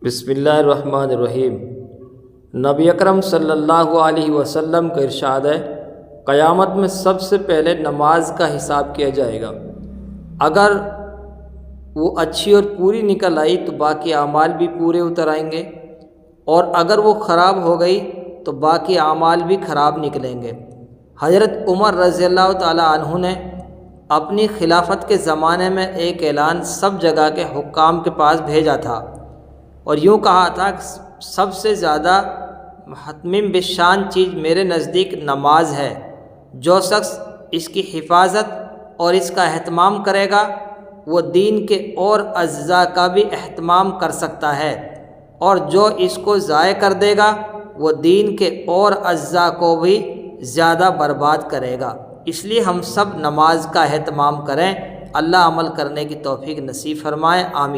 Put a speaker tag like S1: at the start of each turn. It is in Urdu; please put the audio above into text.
S1: بسم اللہ الرحمن الرحیم۔ نبی اکرم صلی اللہ علیہ وسلم کا ارشاد ہے، قیامت میں سب سے پہلے نماز کا حساب کیا جائے گا۔ اگر وہ اچھی اور پوری نکل آئی تو باقی اعمال بھی پورے اتر آئیں گے، اور اگر وہ خراب ہو گئی تو باقی اعمال بھی خراب نکلیں گے۔ حضرت عمر رضی اللہ تعالی عنہ نے اپنی خلافت کے زمانے میں ایک اعلان سب جگہ کے حکام کے پاس بھیجا تھا، اور یوں کہا تھا کہ سب سے زیادہ مہتمم بشان چیز میرے نزدیک نماز ہے۔ جو شخص اس کی حفاظت اور اس کا اہتمام کرے گا وہ دین کے اور اجزاء کا بھی اہتمام کر سکتا ہے، اور جو اس کو ضائع کر دے گا وہ دین کے اور اجزاء کو بھی زیادہ برباد کرے گا۔ اس لیے ہم سب نماز کا اہتمام کریں۔ اللہ عمل کرنے کی توفیق نصیب فرمائے، آمین۔